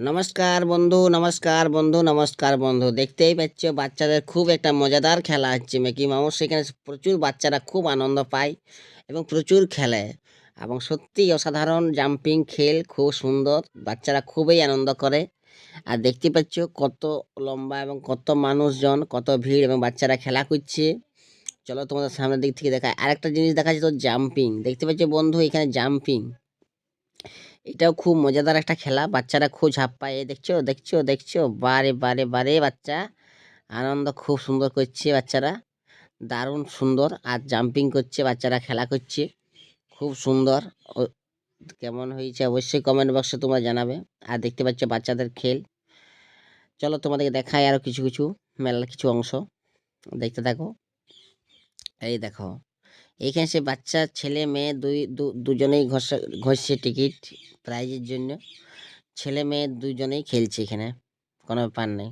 নমস্কার বন্ধু, নমস্কার বন্ধু, নমস্কার বন্ধু। দেখতেই পাচ্ছ বাচ্চাদের খুব একটা মজাদার খেলা হচ্ছে মিকি মাউস। সেখানে প্রচুর বাচ্চারা খুব আনন্দ পায় এবং প্রচুর খেলে এবং সত্যি অসাধারণ জাম্পিং খেল, খুব সুন্দর। বাচ্চারা খুবই আনন্দ করে। আর দেখতে পাচ্ছ কত লম্বা এবং কত মানুষজন, কত ভিড় এবং বাচ্চারা খেলা করছে। চলো তোমাদের সামনের দিক থেকে দেখায়। আরেকটা জিনিস দেখা যাচ্ছে, তো জাম্পিং দেখতে পাচ্ছ বন্ধু, এখানে জাম্পিং এটাও খুব মজাদার একটা খেলা। বাচ্চারা খুব ঝাঁপ পায়। এই দেখছো দেখছো দেখছো, বারে বারে বারে বাচ্চা আনন্দ খুব সুন্দর করছে বাচ্চারা, দারুণ সুন্দর। আর জাম্পিং করছে বাচ্চারা, খেলা করছে খুব সুন্দর। ও- কেমন হয়েছে অবশ্যই কমেন্ট বক্সে তোমরা জানাবে। আর দেখতে পাচ্ছ বাচ্চাদের খেল। চলো তোমাদেরকে দেখাই আরো কিছু কিছু মেলার কিছু অংশ, দেখতে থাকো। এই দেখো, এইখানে সে বাচ্চা ছেলে মেয়ে দুজনেই ঘষছে টিকিট প্রাইজের জন্য। ছেলে মেয়ে দুজনেই খেলছে এখানে, কোনো ব্যাপার নেই।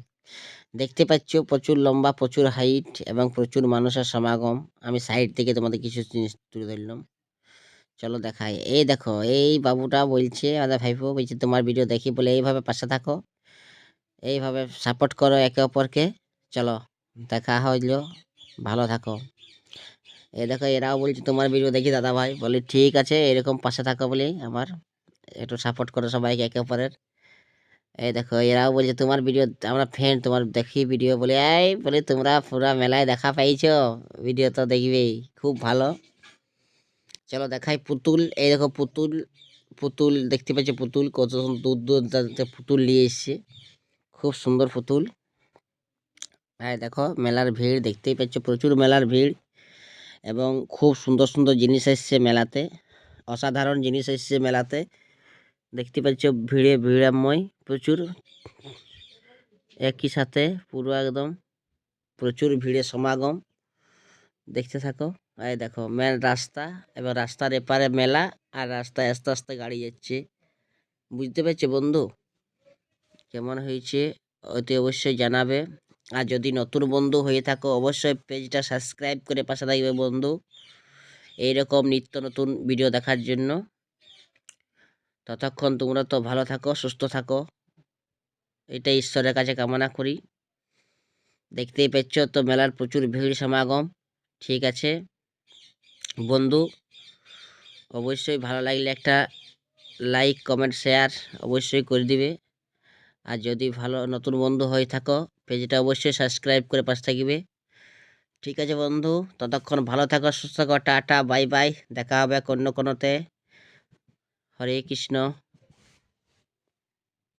দেখতে পাচ্ছ প্রচুর লম্বা, প্রচুর হাইট এবং প্রচুর মানুষের সমাগম। আমি সাইড থেকে তোমাদের কিছু জিনিস তুলে ধরলাম। চলো দেখাই। এই দেখো, এই বাবুটা বলছে, আমাদের ভাইপো বলছে তোমার ভিডিও দেখি বলে এইভাবে পাশে থাকো, এইভাবে সাপোর্ট করো একে অপরকে। চলো দেখা হইলো, ভালো থাকো। এই দেখো, এরাও বলছে তোমার ভিডিও দেখি দাদা ভাই, বলি ঠিক আছে, এরকম পাশে থাকো বলে আমার একটু সাপোর্ট করো সবাইকে একে অপরের। এই দেখো, এরাও বলছে তোমার ভিডিও, আমরা ফ্রেন্ড তোমার দেখি ভিডিও বলে। এই বলে তোমরা পুরা মেলায় দেখা পাইছো, ভিডিও তো দেখবেই, খুব ভালো। চলো দেখাই পুতুল। এই দেখো পুতুল, পুতুল দেখতে পাচ্ছ, পুতুল কত দূর দূর থেকে পুতুল নিয়ে এসছে, খুব সুন্দর পুতুল। এই দেখো মেলার ভিড় দেখতেই পাচ্ছ, প্রচুর মেলার ভিড় এবং খুব সুন্দর সুন্দর জিনিস এসছে মেলাতে, অসাধারণ জিনিস এসছে মেলাতে। দেখতে পাচ্ছ ভিড়ে ভিড়াময় প্রচুর, একই সাথে পুরো একদম প্রচুর ভিড়ের সমাগম। দেখতে থাকো। এই দেখো মেন রাস্তা, এবার রাস্তার এপারে মেলা, আর রাস্তায় আস্তে আস্তে গাড়ি যাচ্ছে। বুঝতে পারছো বন্ধু কেমন হয়েছে, অতি অবশ্যই জানাবে। আর যদি নতুন বন্ধু হয়ে থাকো অবশ্যই পেজটা সাবস্ক্রাইব করে পাশে থাকবে বন্ধু, এইরকম নিত্য নতুন ভিডিও দেখার জন্য। ততক্ষণ তোমরা তো ভালো থাকো, সুস্থ থাকো, এটা ঈশ্বরের কাছে কামনা করি। দেখতেই পাচ্ছ তো মেলার প্রচুর ভিড় সমাগম। ঠিক আছে বন্ধু, অবশ্যই ভালো লাগলে একটা লাইক কমেন্ট শেয়ার অবশ্যই করে দিবে। আর যদি ভালো নতুন বন্ধু হয়ে থাকো পেজটা অবশ্যই সাবস্ক্রাইব করে পাশে থাকবে। ঠিক আছে বন্ধু, ততক্ষণ ভালো থাকো, সুস্থ থাকো, টাটা বাই বাই, দেখা হবে অন্য কোনোতে। হরে কৃষ্ণ।